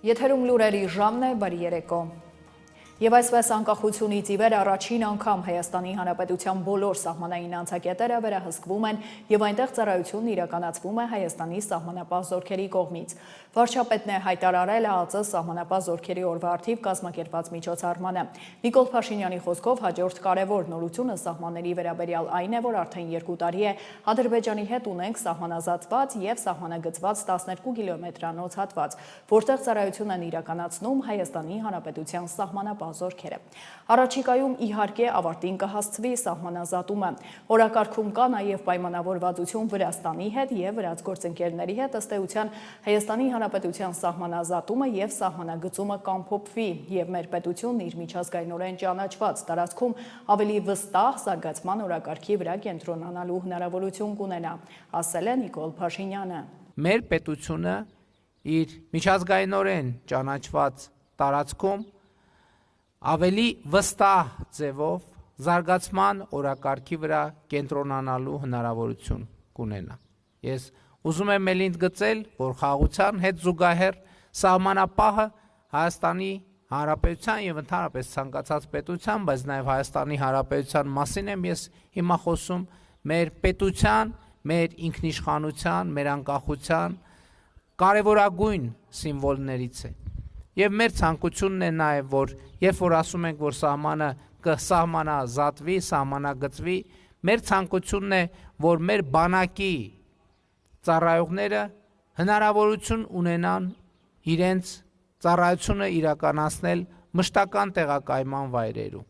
Եթերում լուրերի ժամն է, բարի երեկո։ Եվ այսպես անկախությունից ի վեր առաջին անգամ Հայաստանի Հանրապետության բոլոր սահմանային անցակետերը վերահսկվում են եւ այնտեղ ծառայությունն իրականացվում է Հայաստանի սահմանապահ զորքերի կողմից։ Վարչապետն է հայտարարել ԱԱԾ սահմանապահ զորքերի օրվա արդիվ կազմակերպված միջոցառմանը։ Նիկոլ Փաշինյանի խոսքով հաջորդ կարևոր նորությունը սահմանների վերաբերյալ այն է, որ արդեն 2 տարի է Ադրբեջանի հետ ունենք սահմանազատված եւ սահմանագծված 12 կիլոմետրանոց հատված, որտեղ ծառայություն են իրականացնում Հայաստանի Հանրապետության սահմանապահ զորքերը։ Առաջիկայում իհարկե ավարտին կհասցվի սահմանազատումը։ Օրակարգում կա նաև պայմանավորվածություն Վրաստանի հետ եւ վրացգործընկերների հետ, ըստ էության Հայաստանի Հանրապետության սահմանազատումը եւ սահմանագծումը կամփոփվի եւ մեր պետությունն իր միջազգայինորեն ճանաչված տարածքում ավելի վստահ զարգացման օրակարգի վրա կենտրոնանալու հնարավորություն կունենա, ասել է Նիկոլ Փաշինյանը։ Մեր պետությունը իր միջազգայինորեն ճանաչված տարածքում ավելի վստահ ձևով զարգացման օրակարգի վրա կենտրոնանալու հնարավորություն կունենա։ Ես ուզում եմ ելինդ գծել, որ խաղաղության հետ զուգահեռ սահմանապահը Հայաստանի Հանրապետության եւ ընդհանրապես ցանկացած պետության, բայց նաեւ Հայաստանի Հանրապետության մասին եմ ես հիմա խոսում, մեր պետության, մեր ինքնիշխանության, մեր անկախության կարևորագույն սիմվոլներից է։ Եվ մեր ցանկությունն է նաև, որ երբ որ ասում ենք, որ սահմանը կսահմանազատվի, սահմանագծվի, մեր ցանկությունն է, որ մեր բանակի ծառայողները հնարավորություն ունենան իրենց ծառայությունը իրականացնել մշտական տեղակայման վայրերում։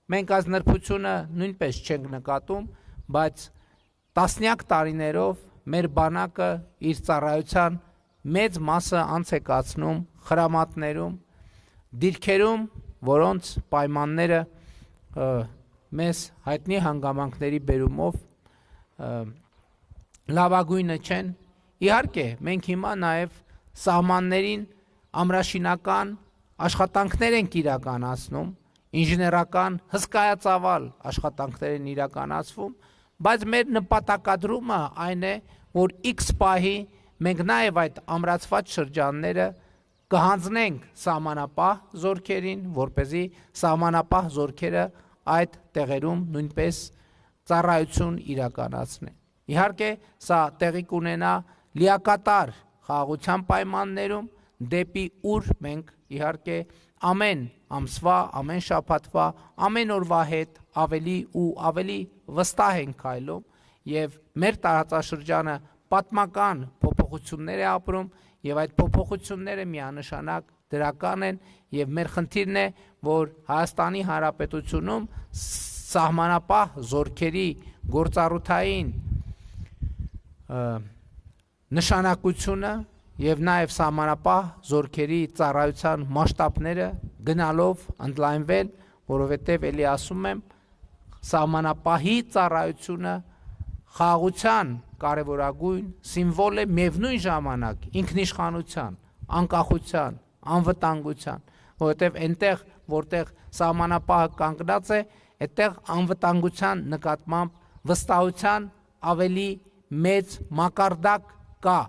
Մենք այս նրբությունը նույնպես չենք նկատում, բայց տասնյակ տարիներով մեր բանակը իր ծառայության մեծ մասը անց է կացնում խրամատներում, դիրքերում, որոնց պայմանները մեզ հայտնի հանգամանքների բերումով լավագույնը չեն։ Իհարկե, մենք հիմա նաև սահմաններին ամրաշինական աշխատանքներ ենք իրականացնում, ինժեներական հսկայածավալ աշխատանքներ են իրականացվում, բայց մեր նպատակադրումը այն է, որ X պահի մենք նաև այդ ամրացված շրջանները կհանձնենք սահմանապահ զորքերին, որպեսզի սահմանապահ զորքերը այդ տեղերում նույնպես ծառայություն իրականացնեն։ Իհարկե, սա տեղի կունենա լիակատար խաղաղության պայմաններում, դեպի ուր մենք իհարկե ամեն ամսվա, ամեն շաբաթվա, ամեն օրվա հետ ավելի ու ավելի վստահ ենք քայլում եւ մեր տարածաշրջանը պատմական փոփոխություններ է ապրում եւ այդ փոփոխությունները միանշանակ դրական են եւ մեր խնդիրն է, որ Հայաստանի Հանրապետությունում սահմանապահ զորքերի գործառութային նշանակությունը եւ նաեւ սահմանապահ զորքերի ծառայության մասշտաբները գնալով ընդլայնվել, որովհետեւ ելի ասում եմ, սահմանապահի ծառայությունը խաղաղության կարևորագույն սիմվոլ է միևնույն ժամանակ ինքնիշխանության, անկախության, անվտանգության, որովհետև այնտեղ, որտեղ սահմանապահը կանգնած է, այդտեղ անվտանգության նկատմամբ վստահության ավելի մեծ մակարդակ կա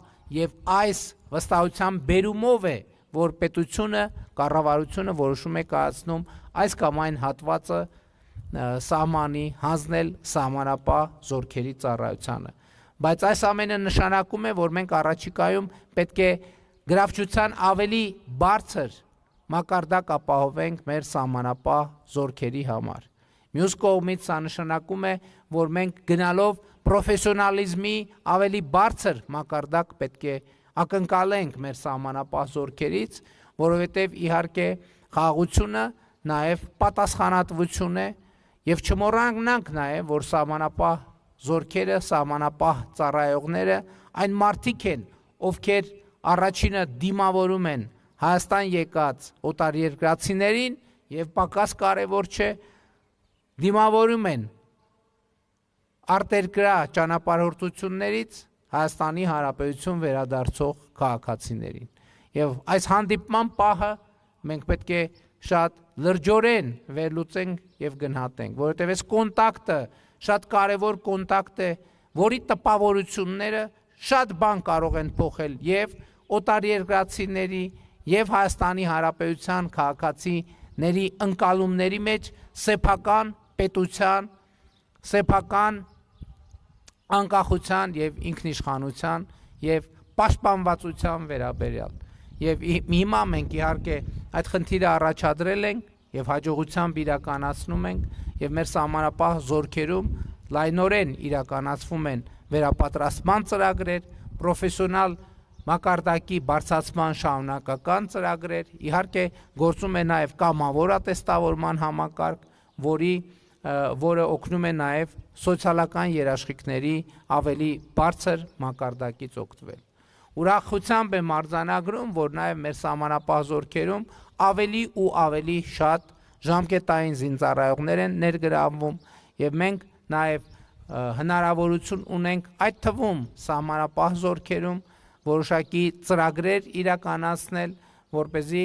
եւ այս վստահության բերումով է, որ պետությունը, կառավարությունը որոշում է կայացնում այս կամ այն հատվածը սահմանի հանձնել սահմանապահ զորքերի ծառայությանը։ Բայց այս ամենը նշանակում է, որ մենք առաջիկայում պետք է գրավչության ավելի բարձր մակարդակ ապահովենք մեր սահմանապահ զորքերի համար։ Մյուս կողմից սա նշանակում է, որ մենք գնալով պրոֆեսիոնալիզմի ավելի բարձր մակարդակ պետք է ակնկալենք մեր սահմանապահ զորքերից, որովհետև իհարկե խաղաղությունը նաև պատասխանատվություն է եւ չմոռանանք նաև, որ սահմանապահ զորքերը, սահմանապահ ծառայողները այն մարդիկ են, ովքեր առաջինը դիմավորում են Հայաստան եկած օտարերկրացիներին եւ պակաս կարեւոր չէ, դիմավորում են արտերկրյա ճանապարհորդություններից Հայաստանի Հանրապետություն վերադարձող քաղաքացիներին։ Եվ այս հանդիպման պահը մենք պետք է շատ լրջորեն վերլուծենք եւ գնահատենք, որովհետեւ այս կոնտակտը շատ կարևոր կոնտակտ է, որի տպավորությունները շատ բան կարող են փոխել եւ օտարերկրացիների եւ Հայաստանի Հանրապետության քաղաքացիների ընկալումների մեջ սեփական պետության, սեփական անկախության եւ ինքնիշխանության եւ պաշտպանվածության վերաբերյալ։ Եվ հիմա մենք իհարկե այդ խնդիրը առաջադրել ենք եւ հաջողությամբ իրականացնում ենք եւ մեր սահմանապահ զորքերում լայնորեն իրականացվում են վերապատրաստման ծրագրեր, պրոֆեսիոնալ մակարդակի բարձրացման շարունակական ծրագրեր, իհարկե գործում է նաեւ կամավոր ատեստավորման համակարգ, որը օգնում է նաեւ սոցիալական երաշխիքների ավելի բարձր մակարդակից օգտվել։ Ուրախությամբ եմ արձանագրում, որ նաև մեր սահմանապահ զորքերում ավելի ու ավելի շատ ժամկետային զինծառայողներ են ներգրավվում եւ մենք նաև հնարավորություն ունենք այդ թվում սահմանապահ զորքերում որոշակի ծրագրեր իրականացնել, որպեսզի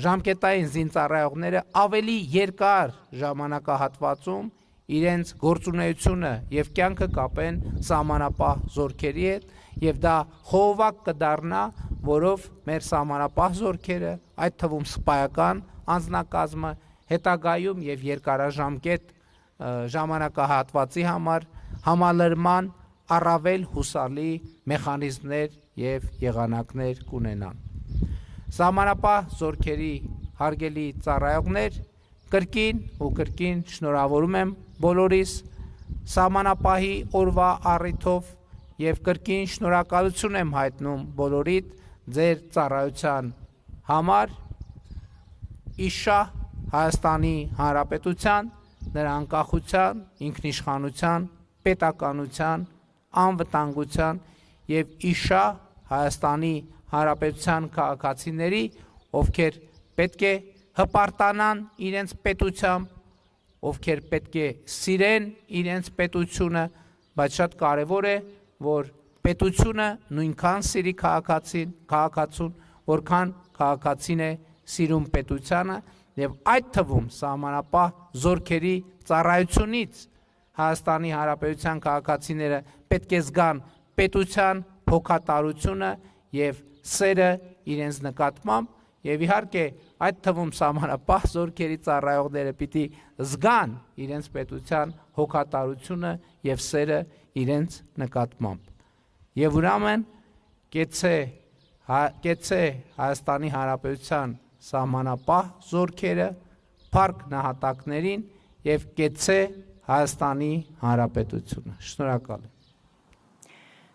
ժամկետային զինծառայողները ավելի երկար ժամանակահատվածում իրենց գործունեությունը եւ կյանքը կապեն սահմանապահ զորքերի հետ եւ դա խողովակ կդառնա, որով մեր սահմանապահ զորքերը, այդ թվում սպայական անձնակազմը հետագայում եւ երկարաժամկետ ժամանակահատվածի համար համալրման առավել հուսալի մեխանիզմներ եւ եղանակներ կունենան։ Սահմանապահ զորքերի հարգելի ծառայողներ, կրկին շնորհավորում եմ բոլորիս սահմանապահի օրվա առիթով եւ կրկին շնորհակալություն եմ հայտնում բոլորիդ ձեր ծառայության համար իշահ Հայաստանի Հանրապետության, նրա անկախության, ինքնիշխանության, պետականության, անվտանգության եւ իշահ Հայաստանի Հանրապետության քաղաքացիների, ովքեր պետք է հպարտանան իրենց պետությամբ, ովքեր պետք է սիրեն իրենց պետությունը, բայց շատ կարևոր է, որ պետությունը նույնքան սիրի քաղաքացուն, որքան քաղաքացին է սիրում պետությանը եւ այդ թվում սահմանապահ զորքերի ծառայությունից Հայաստանի Հանրապետության քաղաքացիները պետք է զգան պետության հոգատարությունը եւ սերը իրենց նկատմամբ եւ իհարկե այդ թվում սահմանապահ զորքերի ծառայողները պիտի զգան իրենց պետության հոգատարությունը եւ սերը իրենց նկատմամբ։ Եվ ուրեմն կեցե Հայաստանի Հանրապետության սահմանապահ զորքերը, փառք նահատակներին եւ կեցե Հայաստանի Հանրապետությունը։ Շնորհակալ եմ։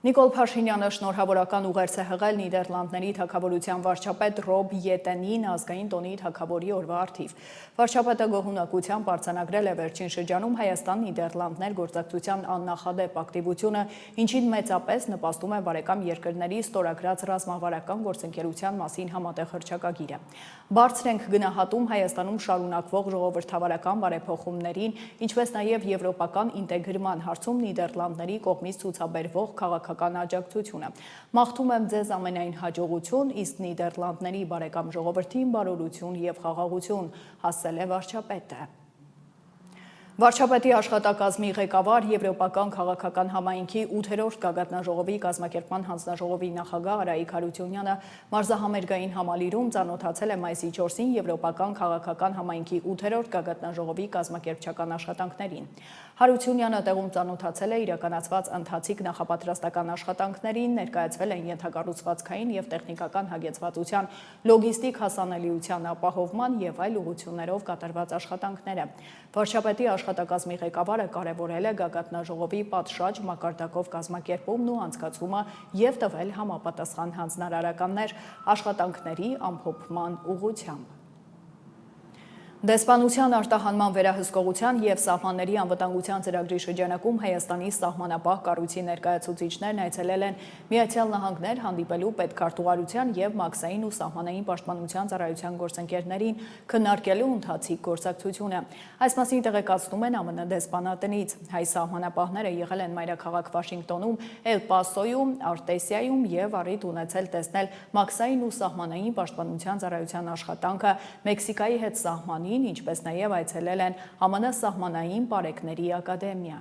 Նիկոլ Փաշինյանը շնորհավորական ուղերձ է հղել Նիդերլանդների թագավորության վարչապետ Ռոբ Յետենին ազգային տոնի թագավորի օրվա առթիվ։ Վարչապետը գոհունակությամբ արձանագրել է վերջին շրջանում Հայաստան-Նիդերլանդներ գործակցության աննախադեպ ակտիվությունը, ինչին մեծապես նպաստում է բարեկամ երկրների ստորագրած ռազմավարական գործընկերության մասին համատեղ հռչակագիրը։ Բարձր ենք գնահատում Հայաստանում շարունակվող ժողովրդավարական բարեփոխումներին, ինչպես նաև եվրոպական ինտեգրման հարցում Նիդերլանդների կողմից ցուցաբերվող քաղաքական աջակցությունը։ Մաղթում եմ ձեզ ամենայն հաջողություն, իսկ Նիդերլանդների բարեկամ ժողովրդին բարօրություն եւ խաղաղություն, ասել է վարչապետը։ Վարչապետի աշխատակազմի ղեկավար Եվրոպական քաղաքական համայնքի 8-րդ գագաթնաժողովի կազմակերպման հանձնաժողովի նախագահ Արայիկ Հարությունյանը մարզահամերգային համալիրում ծանոթացել է մայիսի 4-ին Եվրոպական քաղաքական համայնքի 8-րդ գագաթնաժողովի կազմակերպչական աշխատանքներին։ Հարությունյանը տեղում ծանոթացել է իրականացված ընթացիկ նախապատրաստական աշխատանքներին, ներկայացվել են ենթակառուցվածքային եւ տեխնիկական հագեցվածության, լոգիստիկ հասանելիության ապահովման եւ այլ ուղղություններով կատարված աշխատանքները։ Վարչապետի աշխատակազմի ղեկավարը կարևորել է գագաթնաժողովի պատշաճ մակարդակով կազմակերպումն ու անցկացումը եւ տվել համապատասխան հանձնարարականներ աշխատանքների ամփոփման ուղղությամբ։ Դեսպանության արտահանման վերահսկողության եւ սահմանների անվտանգության ծրագրի շրջանակում Հայաստանի սահմանապահ կառույցի ներկայացուցիչներն այցելել են Միացյալ Նահանգներ հանդիպելու պետքարտուղարության եւ մաքսային ու սահմանային պաշտպանության ծառայության գործընկերներին քննարկելու ընթացիկ գործակցությունը։ Այս մասին տեղեկացնում են ԱՄՆ դեսպանատնից։ Հայ սահմանապահները եղել են մայրաքաղաք Վաշինգտոնում, Էլ Պասոյում, Արտեսիայում եւ առիթ ունեցել տեսնել մաքսային ու սահմանային պաշտպանության ծառայության աշխատանքը Մեքսիկայի հետ սահմանի, ինչպես նաև այցելել են ԱՄՆ սահմանային պարեկների ակադեմիա։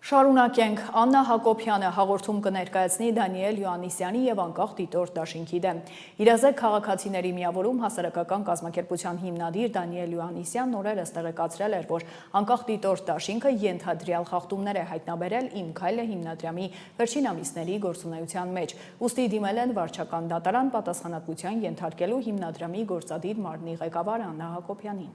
Շարունակենք, Աննա Հակոբյանը հաղորդում կներկայացնի Դանիել Յոհաննիսյանի եւ անկախ դիտորդ դաշինքի դեմ։ Իրազեկ քաղաքացիների միավորում հասարակական կազմակերպության հիմնադիր Դանիել Յոհաննիսյանն օրերս տեղեկացրել էր, որ անկախ դիտորդ դաշինքը ենթադրյալ խախտումներ է հայտնաբերել Իմ քայլը հիմնադրամի վերջին ամիսների գործունեության մեջ։ Ուստի դիմել են վարչական դատարան պատասխանատվության ենթարկելու հիմնադրամի գործադիր մարմնի ղեկավար Աննա Հակոբյանին։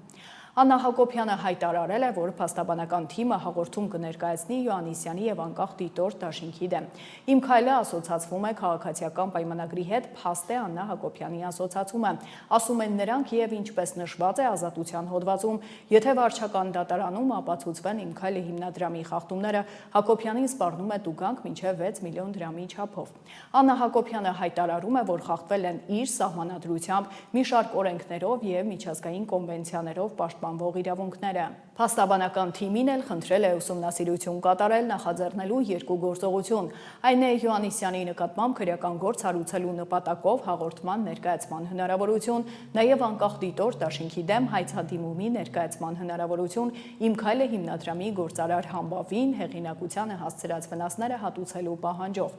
Աննա Հակոբյանը հայտարարել է, որ փաստաբանական թիմը հաղորդում կներկայացնի Յոհաննիսյանի եւ անկախ դիտորդ դաշինքի դեմ։ Իմ քայլը ասոցացվում է քաղաքացիական պայմանագրի հետ, փաստ է Աննա Հակոբյանի ասոցացումը։ Ասում են նրանք եւ ինչպես նշված է ազատության հոդվածում, եթե վարչական դատարանում ապացուցվեն Իմ քայլը հիմնադրամի խախտումները, Հակոբյանին սպառնում է տուգանք մինչև 6 միլիոն դրամի չափով։ Աննա Հակոբյանը հայտարարում է, որ խախտվել են իր սահմանադրությամբ մի շարք օրենքներով եւ միջազգային կոնվենցիաներով պաշտպանվող իրավունքները։ Փաստաբանական թիմին էլ խնդրել է ուսումնասիրություն կատարել նախաձեռնելու երկու գործողություն։ Այն է Յոհաննիսյանի նկատմամբ քրեական գործ հարուցելու նպատակով հաղորդման ներկայացման հնարավորություն, նաև անկախ դիտորդ դաշինքի դեմ հայցադիմումի ներկայացման հնարավորություն, Իմ քայլը հիմնադրամի գործարար Համբավին հեղինակությանը հասցրած վնասները հատուցելու պահանջով։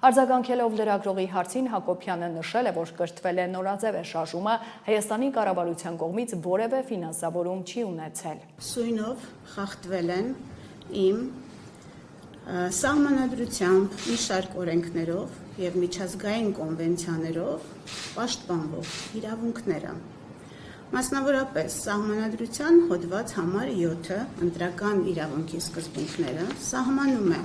Արձագանքելով լրագրողի հարցին Հակոբյանը նշել է, որ կրթվել է նորաձև է շարժումը, Հայաստանի կառավարության կողմից որևէ ֆինանսավորում չի ունեցել։ Սույնով խախտվել են իմ սահմանադրությամբ մի շարք օրենքներով եւ միջազգային կոնվենցիաներով պաշտպանվող իրավունքները։ Մասնավորապես սահմանադրության հոդված համար 7 ընտրական իրավունքի սկզբունքները սահմանում է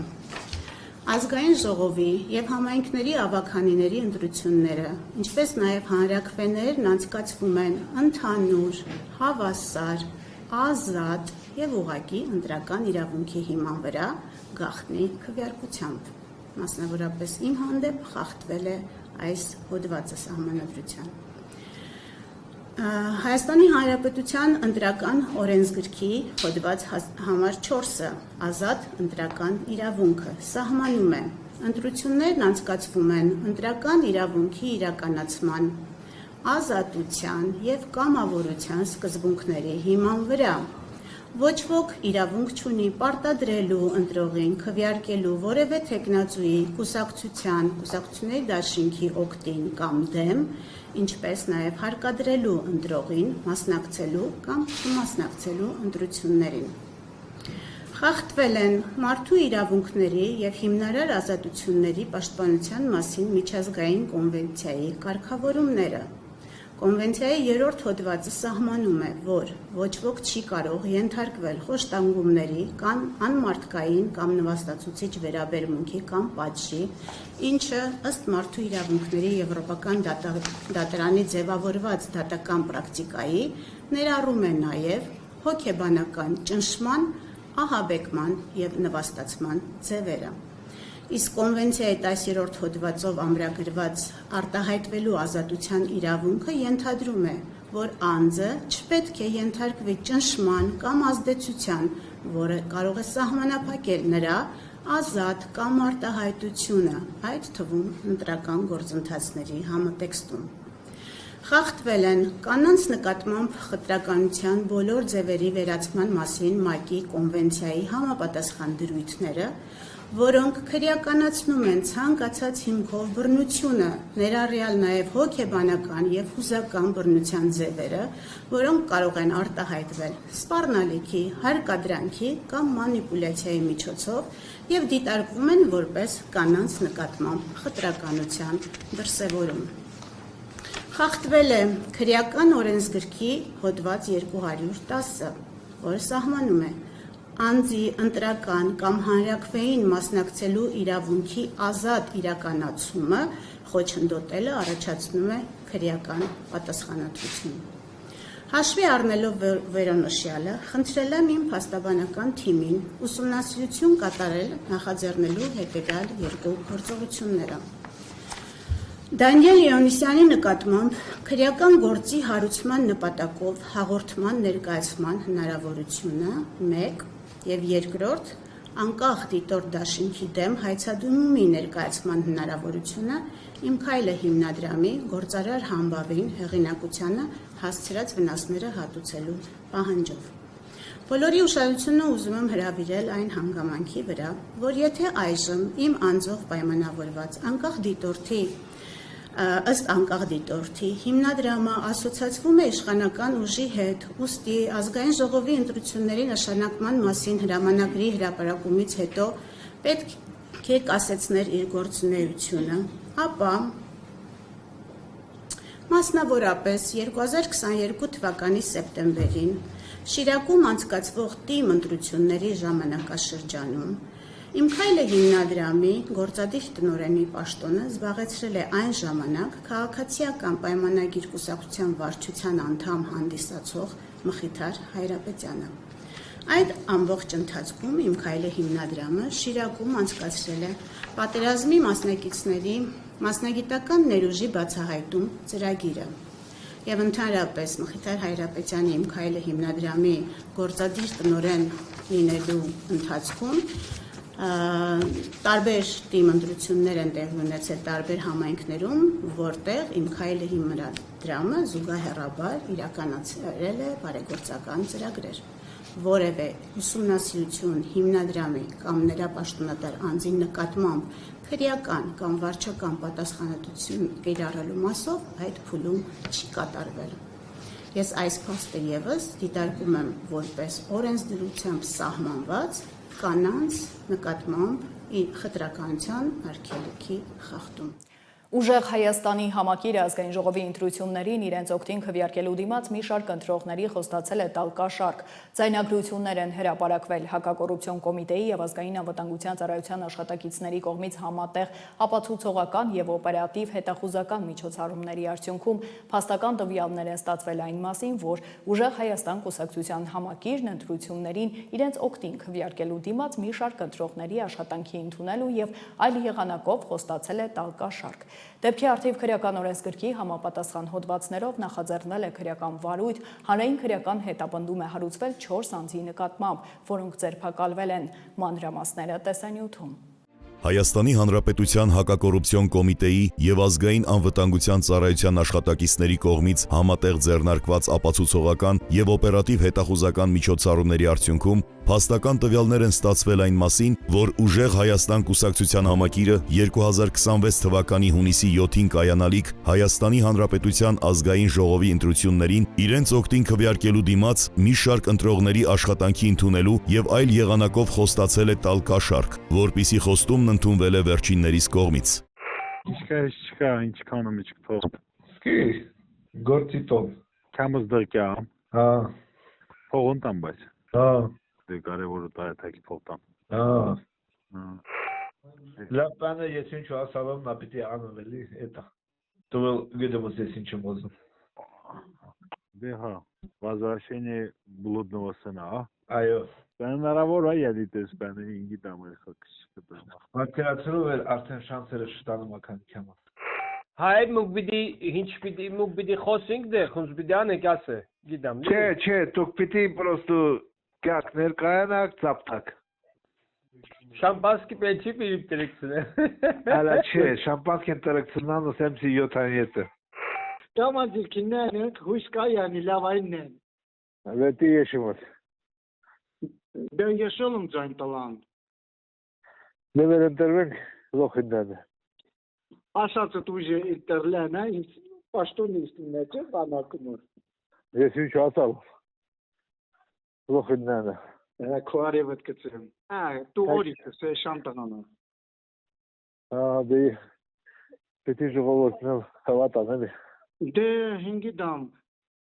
Ազգային ժողովի եւ համայնքների ավագանիների ընտրությունները, ինչպես նաեւ հանրաքվեներն անցկացվում են ընդհանուր, հավասար, ազատ եւ ուղղակի ընտրական իրավունքի հիման վրա գաղտնի քվեարկությամբ։ Մասնավորապես իմ հանդեպ խախտվել է այս հոդվածը սահմանադրության։ Հայաստանի Հանրապետության ընտրական օրենսգրքի հոդված համար 4-ը ազատ ընտրական իրավունքը սահմանում է։ Ընտրություններն անցկացվում են ընտրական իրավունքի իրականացման, ազատության եւ կամավորության սկզբունքների հիման վրա։ Ոչ ոք իրավունք չունի պարտադրելու ընտրողին քվեարկելու որևէ թեկնածուի կուսակցությունների դաշինքի օգտին կամ դեմ, ինչպես նաև հարկադրելու ընտրողին մասնակցելու կամ չմասնակցելու ընտրություններին։ Խախտվել են մարդու իրավունքների եւ հիմնարար ազատությունների պաշտպանության մասին միջազգային կոնվենցիայի կարգավորումները։ Կոնվենցիայի 3-րդ հոդվածը սահմանում է, որ ոչ ոք չի կարող ենթարկվել խոշտանգումների կամ անմարդկային կամ նվաստացուցիչ վերաբերմունքի կամ պատժի, ինչը ըստ մարդու իրավունքների Եվրոպական դատարանի ձևավորված դատական պրակտիկայի ներառում է նաև հոգեբանական ճնշման, ահաբեկման եւ նվաստացման ձևերը։ Իսկ կոնվենցիայի 10-րդ հոդվածով ամրագրված արտահայտվելու ազատության իրավունքը ենթադրում է, որ անձը չպետք է ենթարկվի ճնշման կամ ազդեցության, որը կարող է սահմանափակել նրա ազատ կամ արտահայտությունը, այդ թվում ընտրական գործընթացների համատեքստում։ Խախտվել են կանանց նկատմամբ խտրականության բոլոր ձևերի վերացման մասին ՄԱԿ-ի կոնվենցիայի համապատասխան դրույթները, որոնք քրեականացնում են ցանկացած հիմքով բռնությունը, ներառյալ նաև հոգեբանական եւ հուզական բռնության ձևերը, որոնք կարող են արտահայտվել սպառնալիքի, հարկադրանքի կամ մանիպուլյացիայի միջոցով եւ դիտարկվում են որպես կանանց նկատմամբ խտրականության դրսևորում։ Խախտվել է քրեական օրենսգրքի հոդված 210-ը, որը սահմանում է անձի ընտրական կամ հանրաքվեին մասնակցելու իրավունքի ազատ իրականացումը խոչընդոտելը առաջացնում է քրեական պատասխանատվություն։ Հաշվի առնելով վերոնշյալը, խնդրել եմ իմ փաստաբանական թիմին ուսումնասիրություն կատարել նախաձեռնելու հետևյալ երկու գործողությունները։ Դանիել Յոհաննիսյանի նկատմամբ քրեական գործի հարուցման նպատակով հաղորդման ներկայացման հնարավորությունը 1 եւ երկրորդ անկախ դիտորդ դաշինքի դեմ հայցադիմումի ներկայացման հնարավորությունը Իմ քայլը հիմնադրամի գործարար Համբավին հեղինակությանը հասցրած վնասները հատուցելու պահանջով։ Բոլորի ուշադրությունը ուզում եմ հրավիրել այն հանգամանքի վրա, որ եթե այժմ իմ անձով պայմանավորված ըստ անկախ դիտորդի հիմնադրամը ասոցացվում է իշխանական ուժի հետ, ուստի ազգային ժողովի ընտրությունների նշանակման մասին հրամանագրի հրապարակումից հետո պետք է կասեցներ իր գործունեությունը, ապա մասնավորապես 2022 թվականի սեպտեմբերին Շիրակում անցկացվող ՏԻՄ ընտրությունների ժամանակաշրջանում Իմ քայլը հիմնադրամի գործադիր տնօրենի պաշտոնը զբաղեցրել է այն ժամանակ քաղաքացիական պայմանագիր կուսակցության վարչության անդամ հանդիսացող Մխիթար Հայրապետյանը։ Այդ ամբողջ ընթացքում Իմ քայլը հիմնադրամը Շիրակում անցկացրել է պատերազմի մասնակիցների մասնագիտական ներուժի բացահայտում ծրագիրը եւ ընդհանրապես Մխիթար Հայրապետյանի Իմ քայլը հիմնադրամի գործադիր տնօրեն լինելու ընթացքում տարբեր ՏԻՄ ընտրություններ են տեղի ունեցել տարբեր համայնքներում, որտեղ Իմ քայլը հիմնադրամը զուգահեռաբար իրականացրել է բարեգործական ծրագրեր։ Որևէ ուսումնասիրություն հիմնադրամի կամ նրա պաշտոնատար անձի նկատմամբ քրեական կամ վարչական պատասխանատվություն կիրառելու մասով այդ փուլում չի կատարվել։ Ես այս փաստը ևս դիտարկում եմ որպես օրենսդրությամբ սահմանված կանանց նկատմամբ խտրականության արգելքի խախտում։ Ուժեղ Հայաստանի համակիրը ազգային ժողովի ընտրություններին իրենց օգտին քվեարկելու դիմաց մի շարք ընտրողների խոստացել է տալ կաշառք։ Ձայնագրություններ են հրապարակվել հակակոռուպցիոն կոմիտեի եւ ազգային անվտանգության ծառայության աշխատակիցների կողմից համատեղ ապացուցողական եւ օպերատիվ հետախուզական միջոցառումների արդյունքում փաստական տվյալներ են ստացվել այն մասին, որ Ուժեղ Հայաստան կուսակցության համակիրն ընտրություններին իրենց օգտին քվեարկելու դիմաց մի շարք ընտրողների աշխատանքի ընդունելու եւ այլ եղանակով խոստացել է տալ կաշառք։ Դեպքի առթիվ քրեական օրենսգրքի համապատասխան հոդվածներով նախաձեռնել է քրեական վարույթ, հանրային քրեական հետապնդում է հարուցվել 4 անձի նկատմամբ, որոնք ձերբակալվել են։ Մանրամասները տեսանյութում։ Հայաստանի Հանրապետության հակակոռուպցիոն կոմիտեի եւ ազգային անվտանգության ծառայության աշխատակիցների կողմից համատեղ ձեռնարկված ապացուցողական եւ օպերատիվ հետախուզական միջոցառումների արդյունքում փաստական տվյալներ են ստացվել այն մասին, որ Ուժեղ Հայաստան կուսակցության համակիրը 2026 թվականի հունիսի 7-ին կայանալիք Հայաստանի Հանրապետության ազգային ժողովի ընտրություններին իրենց օգտին քվեարկելու դիմաց մի շարք ընտրողների աշխատանքի ընդունելու եւ այլ եղանակով խոստացել է տալ կաշառք, որպիսի խոստումն ընդունվել է վերջիններիս կողմից։ Չկա, ինչքան փող։ Սկի, գործի տով։ Քամս դրկա։ Հա։ Փողն տամ բայց։ Հա։ Դե կարևորը դա է թակի փող տամ։ Հա։ Լավ բանը ես ինչ ասալով նա պիտի անեմ էլի, էտա։ Դու գիտեմ ես ինչ եմ ուզում։ Դե հա, возвращение блудного сына, а? Այո։ Հնարավոր է ելիտես բանը ինգի տամ է խոքս։ Մատերացրով էր արդեն շանսերը շտանում ականքամ։ Հայ մուկ պիտի խոսենք դե, խոնց պիտի անենք ասե, գիտեմ։ Չէ, դուք պիտի պրոստո կակ ներկայանաք ծապտակ։ Շամպանսկի պեչի պիրիպ տրեքցնե։ Ալա չէ, շամպանսկին տրեքցնան ու սեմսի 7-7-ը։ Տամազիլքիններն հույս կա յանի լավայինն են։ Վետի եշիմոտ։ Դե եշել եմ ձայն տալան։ Նվեր ընտրվենք լոխինդանը։ Ասացը դուժե ինտերլեն է, պաշտոնիստին է չէ բանակում։ Ես ինչ ասալ։ Լոխինդանը։ Քոարևդ կծեմ։ Դու օրիքը սե շանտանանա։ Դե պիտի ժողովուրդն հավատան էլի։ Դե հինգի դամ։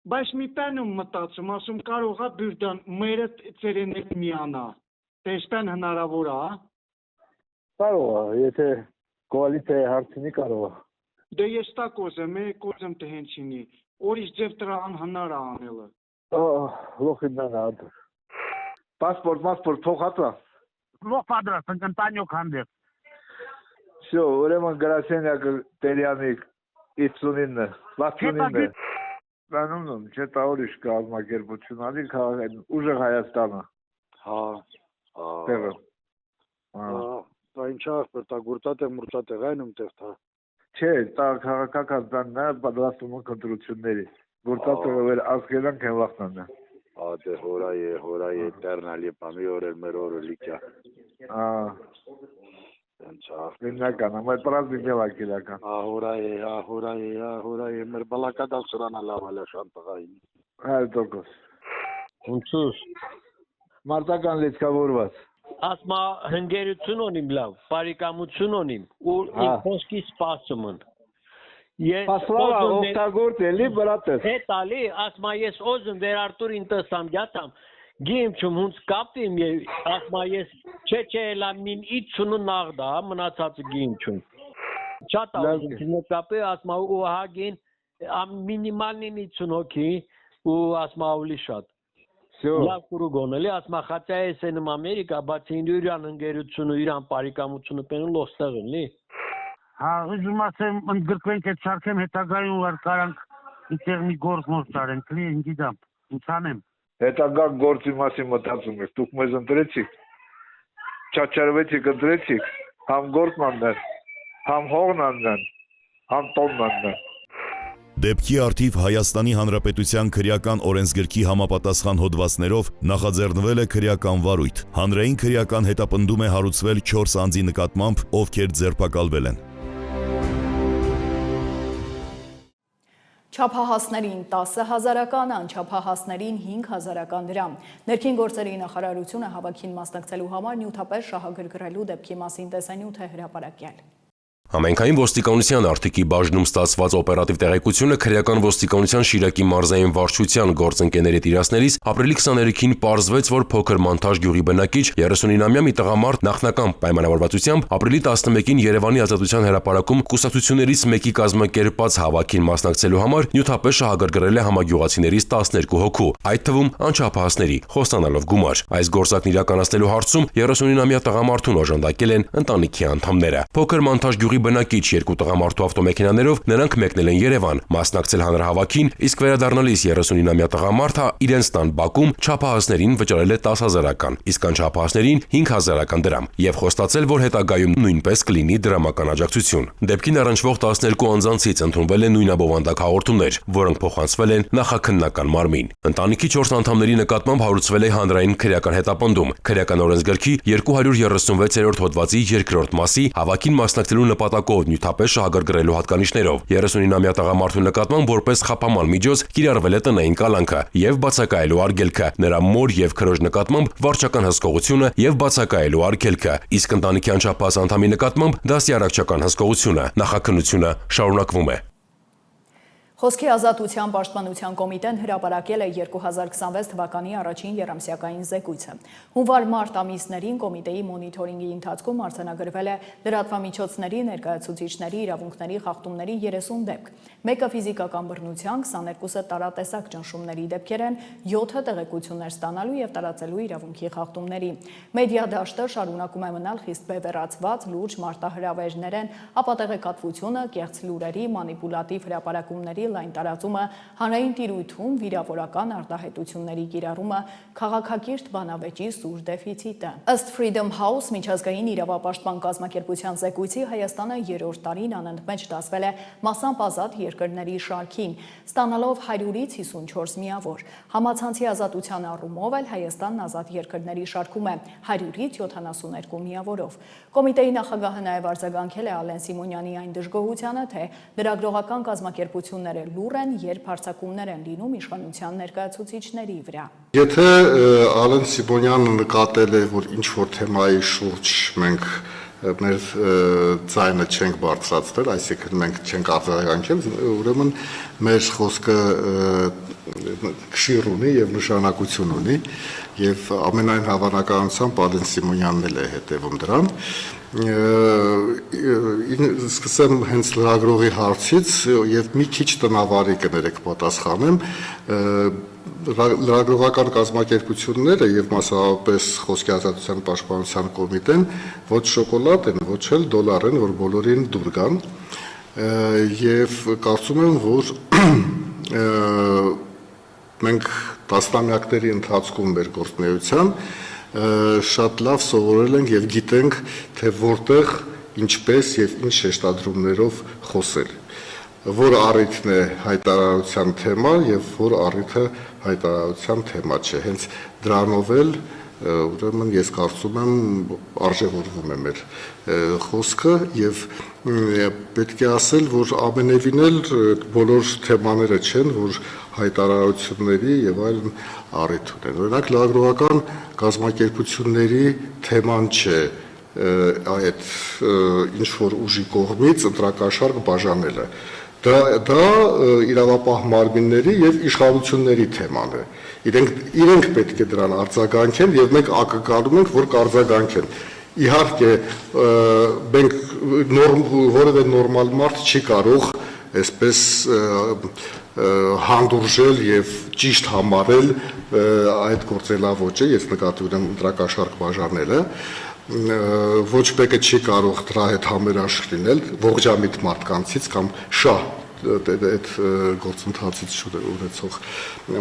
Բայց մի պենում մտածում, ասում կարող է բյուրդան մերը ծերենել միանա։ Դե սպեն հնարավոր է, Կարող է, եթե կոալիցիայի հարցինի կարող է։ Դե ես տա կոզեմ, կոզեմ թե հենչինի, օրիշ ձև տրա անհնար է անելը։ Լոխինդանը ադր։ Պասպորտ, փող հատա։ Լոխ պատրաստ, ընկնտանյոք հանդեր։ Շո, ուրեմն գրասենյակը Տերյանի 59-ը, 69-ը։ Բանում չէ տաորիշ կազմակերպություն ալի Ուժեղ Հայաստանը։ Հա։ Տեղը։ Դա ինչա ախպեր, տա գուրտատեղ այնում տեղ թա։ Չէ, տա քաղաքական բանն է պատրաստում ընտրությունների։ Գուրտատեղը վեր ազգելանք են վախտանն է։ Ադե հորայ էտերնալի պամի օրել մեր օրը լիքա։ Իննական, ամայ պրազնիկ դելակիրական։ Հորայ մեր բալակադալ սրանա լավալա շանտղային։ Այլ տոկոս։ Ունցուս։ Մարտական լիցքավորված։ Ասմա հնգերություն ունիմ լավ, բարիկամություն ունիմ, ու իմ խոսքի սպասում են։ Պասլավա օգտագործ էլի բրատես։ Հետ ալի, ասմա ես օզն դեր Արտուր ինտեսամ գյատամ, գիմ չում հունց կապտիմ, ասմա ես չէ էլա մին իցունու նաղդա, մնացածը գիմ չում։ Չատա օզն կինը կապի, ասմա ու հագին, մինիմալնին իցուն հոգի, ու ասմա ավլի շատ։ Լավ կուրուգոն էլի, ասմա խատյա ես ենում Ամերիկա, բացի իրան ընգերությունը, իրան պարիկամությունը պենու լոստեղ էլի։ Հա, ուզում ասեմ, ընդգրկվենք այդ շարքեմ հետագայում որ կարանք իցեղ մի գործ նոր ճարենք, լի գիտամ, ինձանեմ։ Հետագա գործի մասին մտածում եք, դուք մեզ ընտրեցիք, չաչարվեցիք ընտրեցիք, համ գործն աննեն, համ հողն աննեն, համ տոնն աննեն։ Դեպքի արդիվ Հայաստանի Հանրապետության քրեական օրենսգրքի համապատասխան հոդվածներով նախաձեռնվել է քրեական վարույթ։ Հանրային քրեական հետապնդում է հարուցվել 4 անձի նկատմամբ, ովքեր ձերբակալվել են։ Չափահասներին 10,000-ական, անչափահասներին 5,000-ական դրամ։ Ներքին գործերի նախարարությունը հավաքին մասնակցելու համար նյութապես շահագրգռելու դեպքի մասին տեսանյութ է հրապարակել։ Համայնքային ոստիկանության արտիքի բաժնում ստացված օպերատիվ տեղեկությունը քրեական ոստիկանության Շիրակի մարզային վարչության գործընկերների տիրասներից ապրիլի 23-ին պարզվեց, որ փոքր Մանթաշ գյուղի բնակիչ 39-ամյա մի տղամարդ նախնական պայմանավորվածությամբ ապրիլի 11-ին Երևանի Ազատության հրապարակում կուսակցություններից մեկի կազմակերպած հավաքին մասնակցելու համար նյութապես շահագրգռել է համագյուղացիներից 12 հոգու, այդ թվում անչափահասների, խոստանալով գումար։ Այս գործակն իրականացնելու հարցում 39-ամյա տղամարդուն օժանդակել են ընտանիքի անդամները։ Փոքր Մանթաշ գյուղի բնակիչ երկու տղամարդու ավտոմեքենաներով նրանք մեկնել են Երևան, մասնակցել հանրահավաքին, իսկ վերադառնալիս 39-ամյա տղամարդը իրենց տան բակում չափահասներին վճարել է 10,000-ական, իսկ անչափահասներին 5,000-ական դրամ եւ խոստացել, որ հետագայում նույնպես կլինի դրամական աջակցություն։ Դեպքին առնչվող 12 անձանցից ընդունվել են նույնաբովանդակ հաղորդումներ, որոնք փոխանցվել են նախաքննական մարմին։ Ընտանիքի 4 անդամների նկատմամբ հարուցվել է հանրային քրեական հետապնդում։ Քրեական օրենսգրքի 236-րդ հոդվածի 2-րդ մասի հավաքին մասնակցելու նպատակով նյութապես շահագրգռելու հատկանիշներով 39-ամյա տղամարդու նկատմամբ որպես խափաման միջոց կիրառվել է տնային կալանքը եւ բացակայելու արգելքը, նրա մոր եւ քրոջ նկատմամբ վարչական հսկողությունը եւ բացակայելու արգելքը, իսկ ընտանիքի անչափահաս անդամի նկատմամբ դաստիարակչական հսկողությունը։ Նախաքննությունը շարունակվում է։ Խոսքի ազատության պաշտպանության կոմիտեն հրապարակել է 2026 թվականի առաջին երամսյակային զեկույցը։ Հունվար-մարտ ամիսներին կոմիտեի մոնիթորինգի ընթացքում արձանագրվել է լրատվամիջոցների ներկայացուցիչների իրավունքների խախտումների 30 դեպք։ Մեկը ֆիզիկական բռնության, 22-ը տարատեսակ ճնշումների դեպքեր են, 7-ը տեղեկություններ ստանալու եւ տարածելու իրավունքի խախտումների։ Մեդիա դաշտը շարունակում է մնալ խիստ բևեռացված, լուրջ մարտահրավերներ են, ապա տեղեկատվությունը, կեղծ լուրերի, մանիպուլատիվ հրապարակումների լայն տարածումը, հանրային տիրույթում վիրավորական արտահայտությունների կիրառումը, քաղաքակիրթ բանավեճի սուր դեֆիցիտը։ Ըստ Freedom House միջազգային իրավապաշտպան կազմակերպության զեկույցի Հայաստանը 3-րդ տարին անընդմեջ դասվել է մասամբ ազատ երկրների շարքին, ստանալով 100-ից 54 միավոր։ Համացանցի ազատության առումով էլ Հայաստանն ազատ երկրների շարքում է 100-ից 72 միավորով։ Կոմիտեի նախագահը նաև արձագանքել է Ալեն Սիմոնյանի այն դժգոհությանը, թե լրագրողական կազմակերպությունները լուռ են, երբ հարձակումներ են լինում իշխանության ներկայացուցիչների վրա։ Եթե Ալեն Սիմոնյանը նկատել է, որ ինչ-որ թեմայի շուրջ մենք մեր ձայնը չենք բարձրացրել, այսինքն մենք չենք արձագանքել, ուրեմն մեր խոսքը քշիր ունի եւ նշանակություն ունի եւ ամենայն հավանականությամբ Ալեն Սիմոնյանն էլ է հետևում դրան։ Սկսեմ հենց լրագրողի հարցից եւ մի քիչ տնավարի կներեք պատասխանեմ։ Լրագրողական կազմակերպությունները եւ մասնավորապես Խոսքի ազատության պաշտպանության կոմիտեն ոչ շոկոլադ են, ոչ էլ դոլար են, որ բոլորին դուր գան եւ կարծում եմ, որ մենք տասնամյակների ընթացքում մեր գործունեության շատ լավ սովորել ենք եւ գիտենք, թե որտեղ, ինչպես եւ ինչ շեշտադրումներով խոսել։ որ առիթն է հայտարարության թեմա եւ որ առիթը հայտարարության թեմա չէ։ Հենց դրանով էլ ուրեմն ես կարծում եմ արժևորվում է մեր խոսքը եւ պետք է ասել, որ ամենևին էլ բոլոր թեմաները չեն, որ հայտարարությունների եւ այլն առիթ ունեն։ Օրինակ լրագրողական կազմակերպությունների թեման չէ այդ ինչ որ ուժի կողմից ընտրակաշարք բաժանելը։ Դա իրավապահ մարմինների եւ իշխանությունների թեման է։ Իրենք պետք է դրան արձագանքեն եւ մենք ակնկալում ենք, որ կարձագանքեն։ Իհարկե, մենք որևէ նորմալ մարդ չի կարող այսպես հանդուրժել եւ ճիշտ համարել այդ գործելավոճը, ես նկատի ունեմ ընտրակաշարք բաժանելը, ոչ մեկը չի կարող դրա հետ համերաշխ լինել ողջամիտ մարդկանցից կամ շահ այդ գործընթացից ունեցող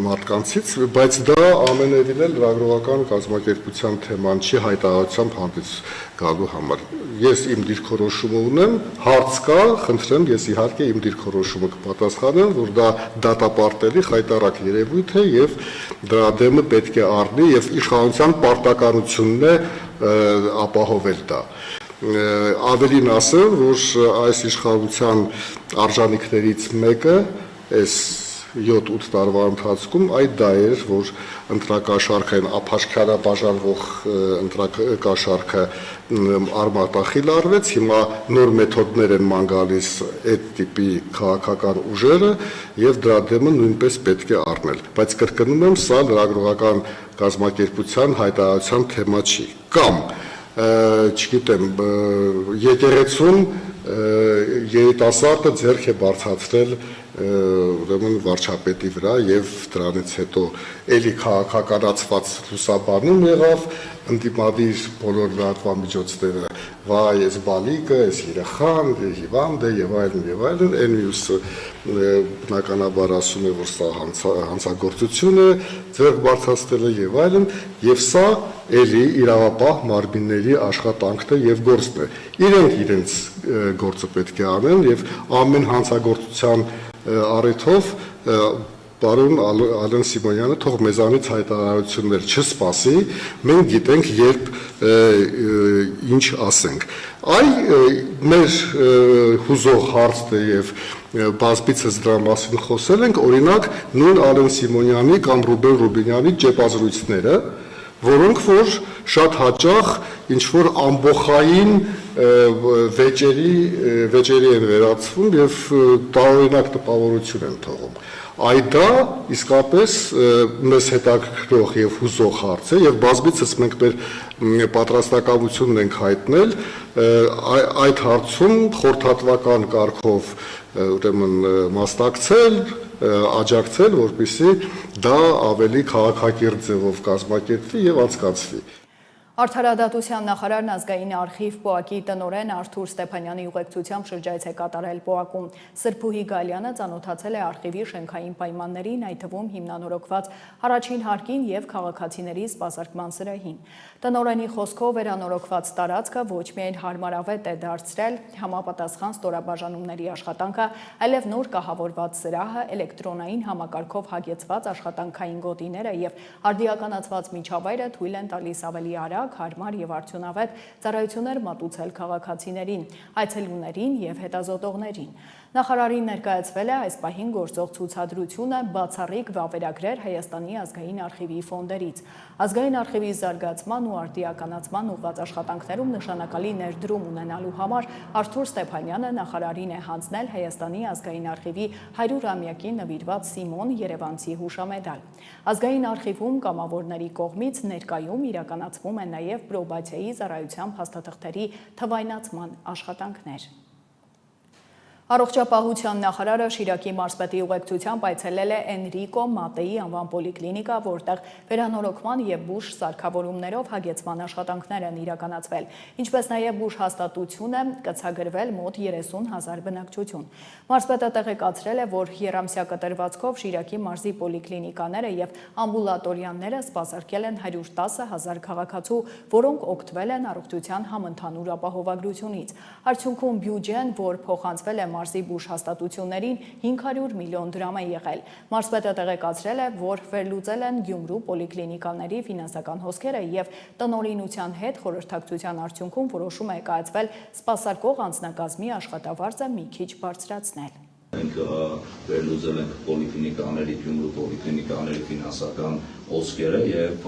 մարդկանցից, բայց դա ամենևին էլ լրագրողական կազմակերպության թեման չի հայտարարությամբ հանդես գալու համար։ Ես իմ դիրքորոշումը ունեմ, հարց կա, խնդրեմ, ես իհարկե իմ դիրքորոշումը կպատասխանեմ, որ դա դատապարտելի խայտառակ երևույթ է եւ դրա դեմը պետք է առնի եւ իշխանության պարտականությունն է ապահովել դա։ Ավելին ասեմ, որ այս իշխանության արժանինքներից մեկը այս 7-8 տարվա ընթացքում այդ դա էր, որ ընտրակաշարքային ապաշխարաբաժանվող ընտրակաշարքը արմատախիլ արվեց, հիմա նոր մեթոդներ են ման գալիս այդ տիպի քաղաքական ուժերը եւ դրա դեմը նույնպես պետք է առնել, բայց կրկնում եմ, սա լրագրողական կազմակերպության հայտարարության թեմա չի, կամ չգիտեմ, եկեղեցում երիտասարդը ձեռք է բարձրացրել ուրեմն վարչապետի վրա եւ դրանից հետո էլի քաղաքականացված լուսաբանում եղավ, ընդդիմադիր բոլոր լրատվամիջոցները, վայ, այս բալիկը, այս երեխան, հիվանդ է եւ այլն, այն մյուսը բնականաբար ասում է, որ սա հանցագործություն է, ձեռք բարձրացրել է եւ այլն, եւ սա էլի իրավապահ մարմինների աշխատանքն է եւ գործն է։ Իրենք իրենց գործը պետք է անեն եւ ամեն հանցագործության առիթով Պարոն Ալեն Սիմոնյանը թող մեզանից հայտարարություններ չսպասի, մենք գիտենք երբ ինչ ասենք։ Մեր հուզող հարցն է եւ բազմիցս դրա մասին խոսել ենք, օրինակ նույն Ալեն Սիմոնյանի կամ Ռուբեն Ռուբինյանի ճեպազրույցները, որոնք որ շատ հաճախ ինչ որ ամբողջային վեճերի են վերածվում եւ տարօրինակ տպավորություն են թողում։ Դա իսկապես մեզ հետաքրքրող եւ հուզող հարց է եւ բազմիցս մենք մեր պատրաստակամությունն ենք հայտնել այդ հարցում խորհրդատվական կարգով ուրեմն մասնակցել, աջակցել, որպեսզի դա ավելի քաղաքակիրթ ձևով կազմակերպվի եւ անցկացվի։ Արդարադատության նախարարն ազգային արխիվ ՊՕԱԿ-ի տնօրեն Արթուր Ստեփանյանի ուղեկցությամբ շրջայց է կատարել ՊՕԱԿ-ում։ Սրբուհի Գալյանը ծանոթացել է արխիվի շենքային պայմաններին, այդ թվում հիմնանորոգված առաջին հարկին եւ քաղաքացիների սպասարկման սրահին։ Տնօրենի խոսքով վերանորոգված տարածքը ոչ միայն հարմարավետ է դարձրել համապատասխան ստորաբաժանումների աշխատանքը, այլև նոր կահավորված սրահը, էլեկտրոնային համակարգով հագեցված աշխատանքային գոտիները եւ արդիականացված միջավայրը թույլ են տալիս ավելի արագ, հարմար եւ արդյունավետ ծառայություններ մատուցել քաղաքացիներին, այցելուներին եւ հետազոտողներին։ Նախարարին ներկայացվել է այս պահին գործող ցուցադրությունը բացառիկ վավերագրեր Հայաստանի ազգային արխիվի ֆոնդերից։ Ազգային արխիվի զարգացման ու արդիականացման ուղղված աշխատանքներում նշանակալի ներդրում ունենալու համար Արթուր Ստեփանյանը նախարարին է հանձնել Հայաստանի ազգային արխիվի 100-ամյակին նվիրված Սիմոն Երևանցի հուշամեդալ։ Ազգային արխիվում կամավորների կողմից ներկայում իրականացվում են նաև պրոբացիայի ծառայության փաստաթղթերի թվայնացման աշխատանքներ։ Առողջապահության նախարարը Շիրակի մարզպետի ուղեկցությամբ այցելել է Էնրիկո Մատեի անվան պոլիկլինիկա, որտեղ վերանորոգման եւ բուժ սարքավորումներով հագեցման աշխատանքներ են իրականացվել, ինչպես նաեւ բուժ հաստատությունը կցագրվել մոտ 30,000 բնակչություն։ Մարզպետը տեղեկացրել է, որ երամսյա կտրվածքով Շիրակի մարզի պոլիկլինիկաները եւ ամբուլատորիաները սպասարկել են 110,000 քաղաքացու, որոնք օգտվել են առողջության համընդհանուր ապահովագրությունից։ Արդյունքում բյուջեն, որ փոխանցվել է մարզի բուժ հաստատություններին 500 միլիոն դրամ է եղել։ Մարզպետը տեղեկացրել է, որ վերլուծել են Գյումրու պոլիկլինիկաների ֆինանսական հոսքերը եւ տնօրինության հետ խորհրդակցության արդյունքում որոշում է կայացվել սպասարկող անձնակազմի աշխատավարձը մի քիչ բարձրացնել։ Մենք վերլուծել ենք պոլիկլինիկաների, Գյումրու պոլիկլինիկաների ֆինանսական հոսքերը եւ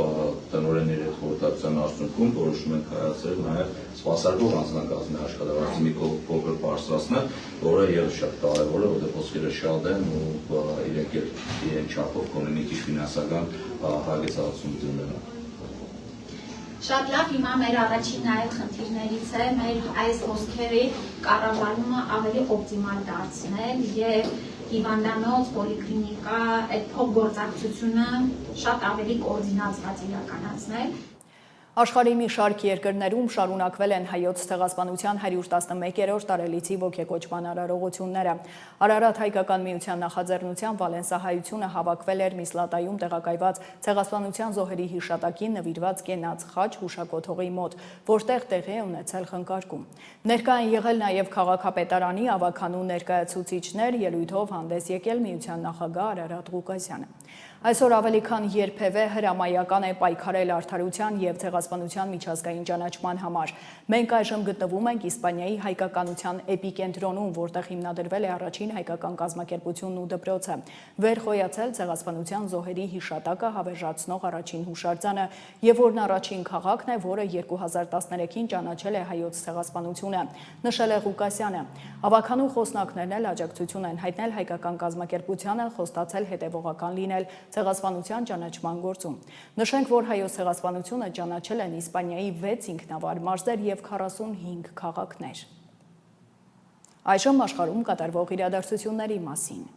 տնօրենների հետ խորհրդակցության արդյունքում որոշում ենք կայացրել նաեւ սպասարկող անձնակազմի աշխատավարձը մի փոքր բարձրացնել, որը եւս շատ կարեւոր է, որովհետեւ հոսքերը շատ են ու իրենք իրեն չափով կոնե մի քիչ ֆինանսական հագեցածություն ունեն։ Շատ լավ, հիմա մեր առաջին նաև խնդիրներից է մեր այս հոսքերի կառավարումը ավելի օպտիմալ դարձնել եւ հիվանդանոց, պոլիկլինիկա, այդ փոխգործակցությունը շատ ավելի կոորդինացված իրականացնել։ Աշխարհի մի շարք երկրներում շարունակվել են հայոց ցեղասպանության 111-րդ տարելիցի ոգեկոչման արարողությունները։ Արարատ հայկական միության նախաձեռնությամբ Վալենսահայությունը հավաքվել էր Միսլատայում տեղակայված ցեղասպանության զոհերի հիշատակին նվիրված կենաց խաչ հուշակոթողի մոտ, որտեղ տեղի է ունեցել խնկարկում։ Ներկա են եղել նաև քաղաքապետարանի ավականու ներկայացուցիչներ, ելույթով հանդես եկել միության նախագահ Արարատ Ղուկասյանը։ Այսօր ավելի քան երբևէ հրամայական է պայքարել արդարության եւ ցեղասպանության միջազգային ճանաչման համար։ Մենք այժմ գտնվում ենք Իսպանիայի հայկականության էպիկենտրոնում, որտեղ հիմնադրվել է առաջին հայկական կազմակերպությունն ու դպրոցը։ Վերխոյացել ցեղասպանության զոհերի հիշատակը հավերժացնող առաջին հուշարձանը եւ որն առաջին քաղաքն է, որը 2013-ին ճանաչել է հայոց ցեղասպանությունը, նշել է Ղուկասյանը։ Ավականու խոսնակներն էլ աջակցություն են հայտնել հայկական կազմակերպությանը, խոստացել հետևողական լինել ցեղասպանության ճանաչման գործում։ Նշենք, որ հայոց ցեղասպանությունը ճանաչել են Իսպանիայի 6 ինքնավար մարզեր եւ 45 քաղաքներ։ Այժմ աշխարհում կատարվող իրադարձությունների մասին։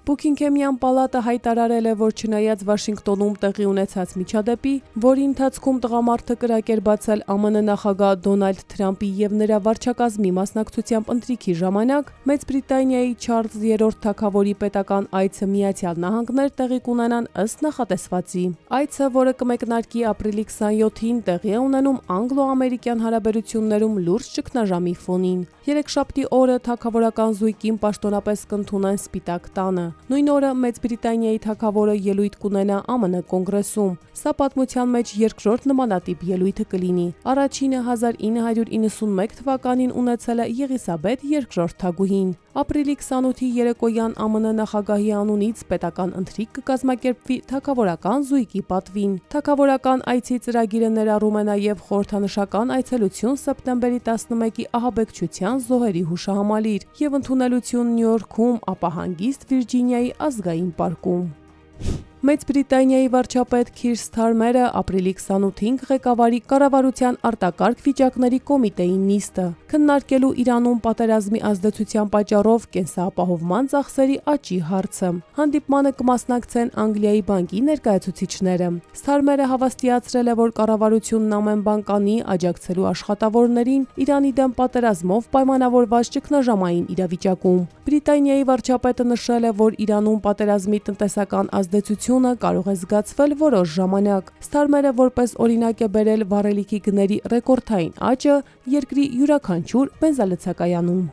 Բուքինգհեմյան պալատը հայտարարել է, որ չնայած Վաշինգտոնում տեղի ունեցած միջադեպի, որի ընթացքում տղամարդը կրակ էր բացել ԱՄՆ նախագահ Դոնալդ Թրամփի եւ նրա վարչակազմի մասնակցությամբ ընթրիքի ժամանակ, Մեծ Բրիտանիայի Չարլզ III թագավորի պետական այցը Միացյալ Նահանգներ տեղի կունենան ըստ նախատեսվածի։ Այցը, որը կմեկնարկի ապրիլի 27-ին, տեղի է ունենում անգլո-ամերիկյան հարաբերություններում լուրջ ճգնաժամի ֆոնին։ Երեքշաբթի օրը թագավորական զույգին պաշտոնապես կընդունեն Սպիտակ տանը։ Նույն օրը Մեծ Բրիտանիայի թագավորը ելույթ կունենա ԱՄՆ կոնգրեսում։ Սա պատմության մեջ երկրորդ նմանատիպ ելույթը կլինի։ Առաջինը 1991 թվականին ունեցել է Եղիսաբեթ II թագուհին։ Ապրիլի 28-ի երեկոյան ԱՄՆ նախագահի անունից պետական ընթրիք կկազմակերպվի թագավորական զույգի պատվին։ Թագավորական այցի ծրագիրը ներառում է նաև խորհրդանշական այցելություն սեպտեմբերի 11-ի ահաբեկչության զոհերի հուշահամալիր եւ ընդունելություն Նյու Յորքում, ապա հանգիստ Վիրջինիայի ազգային պարկում։ Մեծ Բրիտանիայի վարչապետ Քիր Սթարմերը ապրիլի 28-ին ղեկավարի կառավարության արտակարգ վիճակների կոմիտեի նիստը, քննարկելու Իրանում պատերազմի ազդեցության պատճառով կենսապահովման ծախսերի աճի հարցը։ Հանդիպմանը կմասնակցեն Անգլիայի բանկի ներկայացուցիչները։ Սթարմերը հավաստիացրել է, որ կառավարությունն ամեն բան կանի աջակցելու աշխատավորներին Իրանի դեմ պատերազմով պայմանավորված ճգնաժամային իրավիճակում։ Բրիտանիայի վարչապետը նշել է, որ Իրանում պատերազմի տնտեսական ազդեցությունը կարող է զգացվել որոշ ժամանակ։ Սթարմերը որպես օրինակ է բերել վառելիքի գների ռեկորդային աճը երկրի յուրաքանչյուր բենզալցակայանում։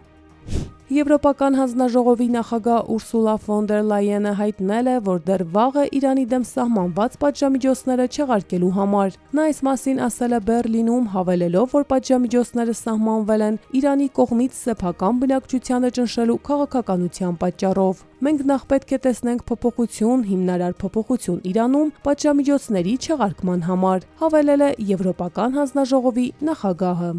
Եվրոպական հանձնաժողովի նախագահ Ուրսուլա ֆոն դեր Լայենը հայտնել է, որ դեռ վաղ է Իրանի դեմ սահմանված պատժամիջոցները չեղարկելու համար։ Նա այս մասին ասել է Բեռլինում, հավելելով, որ պատժամիջոցները սահմանվել են Իրանի կողմից սեփական բնակչությանը ճնշելու քաղաքականության պատճառով։ Մենք նախ պետք է տեսնենք փոփոխություն, հիմնարար փոփոխություն Իրանում պատժամիջոցների չեղարկման համար, հավելել է Եվրոպական հանձնաժողովի նախագահը։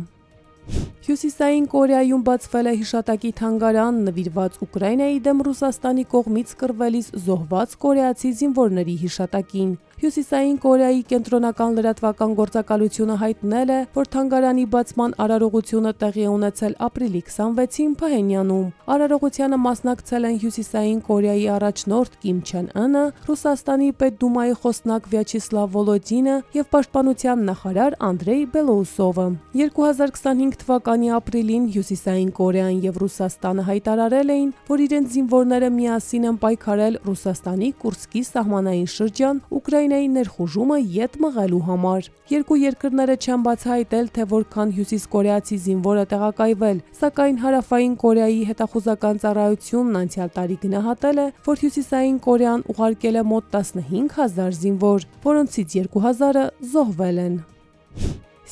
Հյուսիսային Կորեայում բացվել է հիշատակի թանգարան նվիրված Ուկրաինայի դեմ Ռուսաստանի կողմից կռվելիս զոհված կորեացի զինվորների հիշատակին։ Հյուսիսային Կորեայի կենտրոնական լրատվական գործակալությունը հայտնել է, որ թանգարանի բացման արարողությունը տեղի է ունեցել ապրիլի 26-ին Փահենյանում։ Արարողությանը մասնակցել են Հյուսիսային Կորեայի առաջնորդ Կիմ Չեն Ընը, Ռուսաստանի Պետդումայի խոսնակ Վյաչեսլավ Վոլոդինը եւ պաշտպանության նախարար Անդրեյ Բելոուսովը։ 2025 թվականի ապրիլին Հյուսիսային Կորեան եւ Ռուսաստանը հայտարարել էին, որ իրենց զինվորները միասին են պայքարել Ռուսաստանի Կուրսկի սահմանային շրջան Ուկրաինայի Ուկրաինայի ներխուժումը յետ մղելու համար։ Երկու երկրները չեն բացահայտել, թե որքան հյուսիսկորեացի զինվոր է տեղակայվել, սակայն Հարավային Կորեայի հետախուզական ծառայությունն անցյալ տարի գնահատել է, որ Հյուսիսային Կորեան ուղարկել է մոտ 15,000 զինվոր, որոնցից 2,000-ը զոհվել են։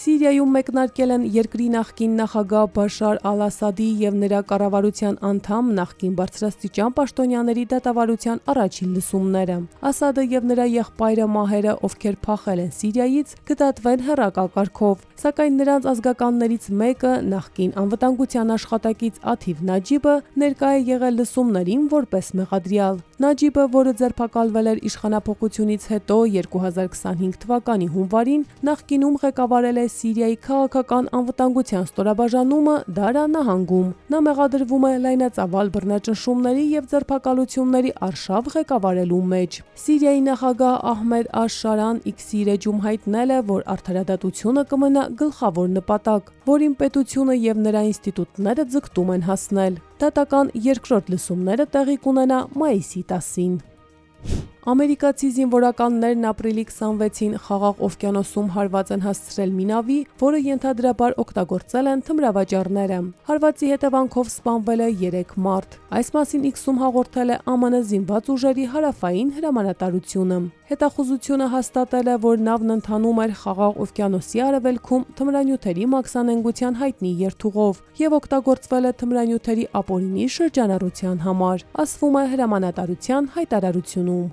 Սիրիայում մեկնարկել են երկրի նախկին նախագահ Բաշար Ալ-Ասադի և նրա կառավարության անդամ նախկին բարձրաստիճան պաշտոնյաների դատավարության առաջին լսումները։ Ասադը և նրա եղբայրը մահերը, ովքեր փախել են Սիրիայից, կդատվեն հեռակա կարգով, սակայն նրանց ազգականներից մեկը, նախկին անվտանգության աշխատակից Աթիվ Նաջիբը, ներկա է եղել լսումներին որպես մեղադրյալ։ Նաջիբը, որը ձերբակալվել էր իշխանափոխությունից հետո 2025 թվականի հունվարին, նախկինում ղեկավարել է Սիրիայի քաղաքական անվտանգության ստորաբաժանումը Դարա նահանգում։ Նա մեղադրվում է լայնածավալ բռնաճնշումների և ձերբակալությունների արշավ ղեկավարելու մեջ։ Սիրիայի նախագահ Ահմեդ Աշ-Շարան X-ի էջում հայտնել է, որ արդարադատությունը կմնա գլխավոր նպատակ, որին պետությունը և նրա ինստիտուտները ձգտում են հասնել։ Դատական երկրորդ լսումները տեղի կունենա մայիսի 10-ին։ Ամերիկացի զինվորականներն ապրիլի 26-ին Խաղաղ օվկիանոսում հարված են հասցրել մի նավի, որը ենթադրաբար օգտագործել են թմրավաճառները։ Հարվածի հետևանքով սպանվել է 3 մարդ։ Այս մասին X-ում հաղորդել է ԱՄՆ զինված ուժերի հարավային հրամանատարությունը։ Հետախուզությունը հաստատել է, որ նավն ընթանում էր Խաղաղ օվկիանոսի արևելքում թմրանյութերի մաքսանենգության հայտնի երթուղով և օգտագործվել է թմրանյութերի ապօրինի շրջանառության համար, ասվում է հրամանատարության հայտարարությունում։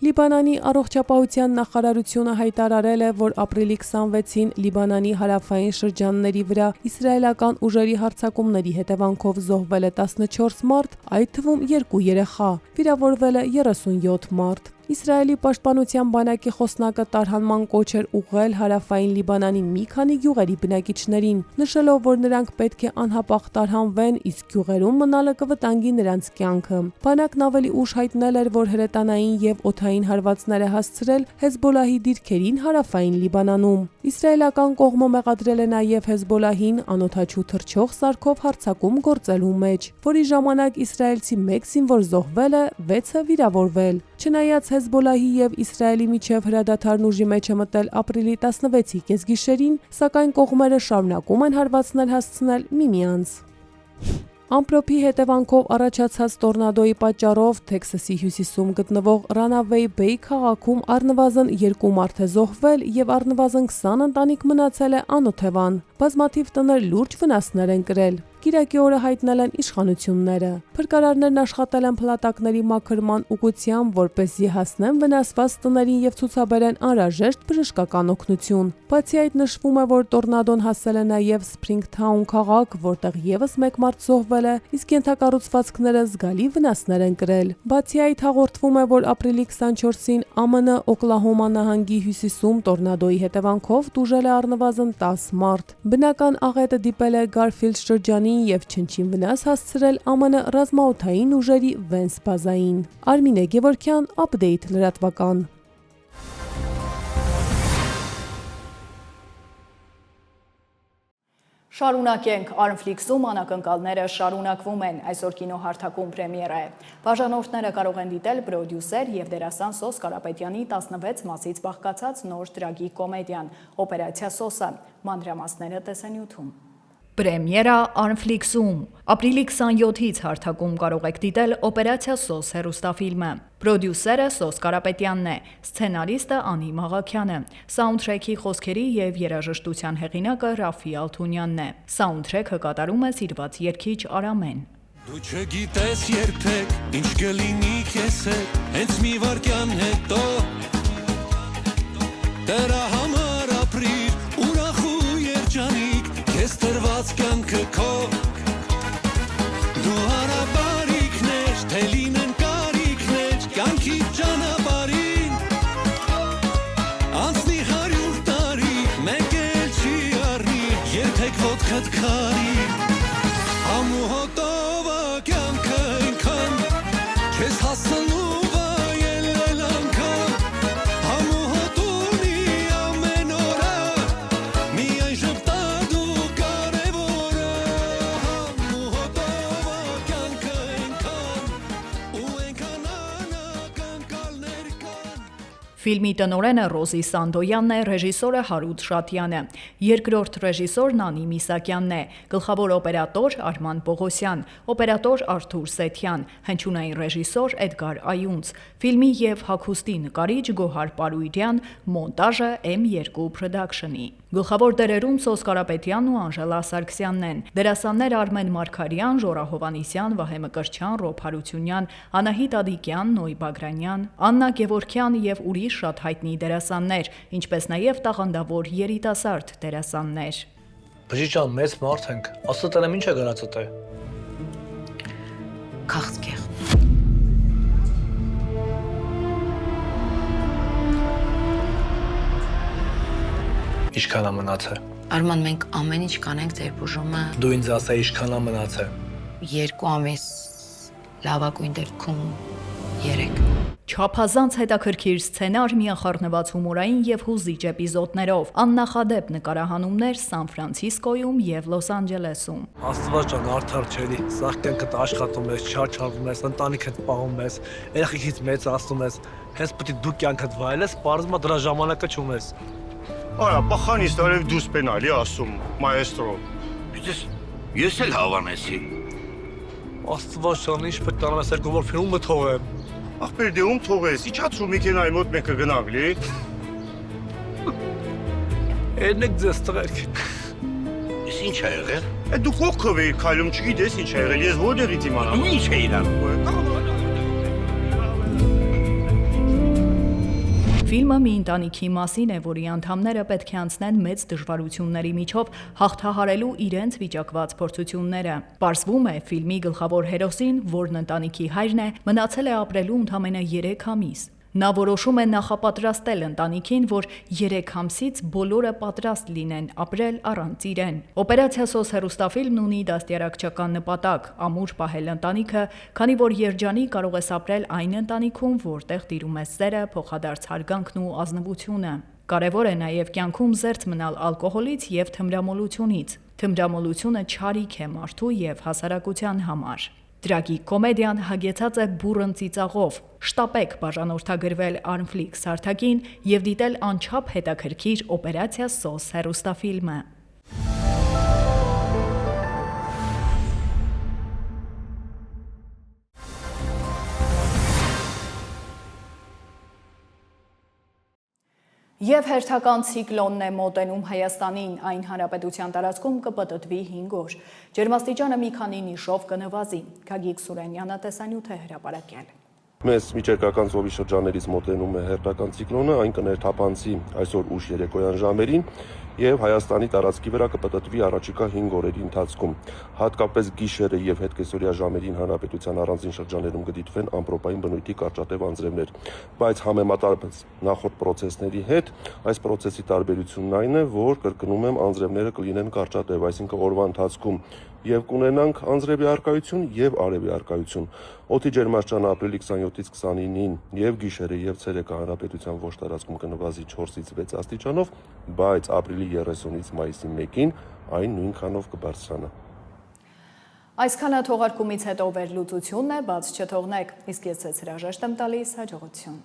Լիբանանի առողջապահության նախարարությունը հայտարարել է, որ ապրիլի 26-ին Լիբանանի հարավային շրջանների վրա իսրայելական ուժերի հարձակումների հետևանքով զոհվել է 14 մարդ, այդ թվում 2 երեխա, վիրավորվել է 37 մարդ։ Իսրայելի պաշտպանության բանակի խոսնակը տարհանման կոչ էր ուղղել հարավային Լիբանանի մի քանի գյուղերի բնակիչներին, նշելով, որ նրանք պետք է անհապաղ տարհանվեն, իսկ գյուղերում մնալը կվտանգի նրանց կյանքը։ Բանակն ավելի ուշ հայտնել էր, որ հրետանային և օդային հարվածներ է հասցրել Հեզբոլահի դիրքերին հարավային Լիբանանում։ Իսրայելական կողմը մեղադրել է նաև Հեզբոլահին անօդաչու թռչող սարքով հարձակում գործելու մեջ, որի ժամանակ իսրայելցի 1 զինվոր զոհվել է, 6-ը վիրավորվել։ Չնայած Հեզբոլահի և Իսրայելի միջև հրադադարն ուժի մեջ է մտել ապրիլի 16-ի կեսգիշերին, սակայն կողմերը շարունակում են հարվածներ հասցնել միմյանց։ Ամպրոպի հետևանքով առաջացած տորնադոյի պատճառով Թեքսասի հյուսիսում գտնվող Ranaway Bay քաղաքում առնվազն 2 մարդ է զոհվել և առնվազն 20 ընտանիք մնացել է անօթևան։ Բազմաթիվ տներ լուրջ վնասներ են կրել։ Կիրակի օրը հայտնել են իշխանությունները։ Փրկարարներն աշխատել են փլատակների մաքրման ուղղությամբ, որպեսզի հասնեն վնասված տներին և ցուցաբերեն անհրաժեշտ բժշկական օգնություն։ Բացի այդ, նշվում է, որ տորնադոն հասել է նաև Սփրինգթաուն քաղաք, որտեղ եւս 1 մարդ զոհվել է, իսկ ենթակառուցվածքները զգալի վնասներ են կրել։ Բացի այդ, հաղորդվում է, որ ապրիլի 24-ին ԱՄՆ Օկլահոմա նահանգի հյուսիսում տորնադոյի հետևանքով տուժել է առնվազն 10 մարդ։ Բնական աղետը դիպել է Գարֆիլդ շրջանին և չնչին վնաս հասցրել ԱՄՆ ռազմաօդային ուժերի Վենս բազային։ Արմինե Գևորգյան, Update լրատվական։ Շարունակենք, Armflix-ում անակնկալները շարունակվում են, այսօր կինոհարթակում պրեմիերա է։ Բաժանորդները կարող են դիտել պրոդյուսեր և դերասան Սոս Կարապետյանի 16 մասից բաղկացած նոր տրագիկ կոմեդիան «Օպերացիա Սոսը», մանրամասները տեսանյութում։ Պրեմիերա Armflix-ում։ Ապրիլի 27-ից հարթակում կարող եք դիտել «Օպերացիա Սոս» հեռուստաֆիլմը։ Պրոդյուսերը Սոս Կարապետյանն է, սցենարիստը Անի Մաղաքյանը, սաունդթրեքի խոսքերի և երաժշտության հեղինակը Ռաֆի Ալթունյանն է։ Սաունդթրեքը կատարում է սիրված երգիչ Արամեն։ Դու չգիտես երբեք ինչ կլինի քեզ հետ, հենց մի վայրկյան հետո դրա համար ապրիր ուրախ ու երջանիկ, քեզ տրված կյանքը քո դու հարաբարիքներ, թե լինեն կարիքներ, կյանքի ճանապարհին անցնի 100 տարի, մեկ էլ չի առնի, երբեք ոտքդ քարի ամու հոտով կյանքը ինքան քեզ հասնելու վայելել անգամ ամու հոտունի ամեն օրը միայն ժպտադու կարևորը ամու հոտով կյանքը ինքան ու ենքան անակնկալներ կան։ Ֆիլմի տնօրենը Ռոզի Սանդոյանն է, ռեժիսորը Հարութ Շատյանը, երկրորդ ռեժիսորն Անի Միսակյանն է, գլխավոր օպերատոր Արման Պողոսյան, օպերատոր Արթուր Սեթյան, հնչյունային ռեժիսոր Էդգար Այունց, ֆիլմի և հագուստի նկարիչ Գոհար Պարույրյան, մոնտաժը M2 Production-ի։ Գլխավոր դերերում Սոս Կարապետյանն ու Անժելա Սարգսյանն են, դերասաններ Արմեն Մարգարյան, Ժորա Հովհաննիսյան, Վահե Մկրտչյան, Ռոբ Հարությունյան, Անահիտ Ադիկյան, Նոյ Բագրանյան, Աննա Գևորգյան և ուրիշ շատ հայտնի դերասաններ, ինչպես նաև տաղանդավոր երիտասարդ դերասաններ։ Բժիշկ մեծ մարդ ենք, ասա տենեմ ինչ է գրածը։ Քաղցկեղ։ Ինչքան է մնացել։ Արման, մենք ամեն ինչ կանենք ձեր բուժումը։ Դու ինձ ասա ինչքան է մնացել։ 2 ամիս, լավագույն դեպքում 3։ Չափազանց հետաքրքիր սցենար, միախառնված հումորային և հուզիչ էպիզոդներով, աննախադեպ նկարահանումներ Սան Ֆրանցիսկոյում և Լոս Անջելեսում։ Աստված ջան, արդար չելի, սաղ կյանքդ աշխատում ես, չարչարվում ես, ընտանիքդ պահում ես, երեխեքից մեծացնում ես, հենց պետք է դու կյանքդ վայելես, պարզվում է դրա ժամանակը չունես։ Արա, պախանից տարև դուս պենալի ասում, մայեստրո։ Պիտես, ես էլ հավանեցի։ Աստված ջան, ինչ պետք է անես երկու որ ֆիլմը թողեմ։ Ախպեր դե ում թողես, իջացրու մեքենայի մոտ մեկը գնանք լի։ Երնեք ձեզ տղերք։ Ես ինչ է եղել։ Դու կողքով էիր քայլում, չգիտես ինչ է եղել, ես որտեղից իմանամ։ Ինչ է իրանում։ Ֆիլմը մի ընտանիքի մասին է, որի անդամները պետք է անցնեն մեծ դժվարությունների միջով հաղթահարելու իրենց վիճակված փորձությունները։ Պարզվում է, ֆիլմի գլխավոր հերոսին, որն ընտանիքի հայրն է, մնացել է ապրելու ընդամենը 3 ամիս։ Նա որոշում է նախապատրաստել ընտանիքին, որ 3 ամսից բոլորը պատրաստ լինեն ապրել առանց իրեն։ Օպերացիա Սոս հեռուստաֆիլմն ունի դաստիարակչական նպատակ՝ ամուր պահել ընտանիքը, քանի որ երջանիկ կարող ես ապրել այն ընտանիքում, որտեղ տիրում է սերը, փոխադարձ հարգանքն ու ազնվությունը։ Կարևոր է նաև կյանքում զերծ մնալ ալկոհոլից և թմրամոլությունից։ Թմրամոլությունը չարիք է մարդու և հասարակության համար։ Տրագիկ կոմեդիան հագեցած է բուռն ծիծաղով։ Շտապեք բաժանորդագրվել Armflix հարթակին և դիտել անչափ հետաքրքիր օպերացիա Սոս հեռուստաֆիլմը։ Եվ հերթական ցիկլոնն է մոտենում Հայաստանին, այն հանրապետության տարածքում կպտտվի 5 օր։ Ջերմաստիճանը մի քանի նիշով կնվազի։ Գագիկ Սուրենյանը տեսանյութ է հրապարակել։ Մեզ միջերկրական ծովի շրջաններից մոտենում է հերթական ցիկլոնը, այն կներթափանցի այսօր ուշ երեկոյան ժամերին եւ Հայաստանի տարածքի վրա կպտտվի առաջիկա 5 օրերի ընթացքում։ Հատկապես գիշերը եւ հետկեսօրյա ժամերին հանրապետության առանձին շրջաններում կդիտվեն ամպրոպային բնույթի կարճատև անձրևներ, բայց համեմատաբար նախորդ պրոցեսների հետ այս պրոցեսի տարբերությունն այն է, որ կրկնում եմ, անձրևները կլինեն կարճատև, այսինքն օրվա ընթացքում եւ կունենանք անձրևի առկայություն եւ արևի առկայություն։ Օդի ջերմաստիճանը ապրիլի 27-ից 29-ին եւ գիշերը եւ ցերեկը հանրապետության ոչ տարածքում կնվազի 4-ից 6 աստիճանով, բայց ապրիլի 30-ից մայիսի 1-ին այն նույնքանով կբարձրանա։ Այսքանը թողարկումից հետո վերլուծությունն է, բաց չթողնեք, իսկ ես ձեզ հրաժեշտ եմ տալիս, հաջողություն։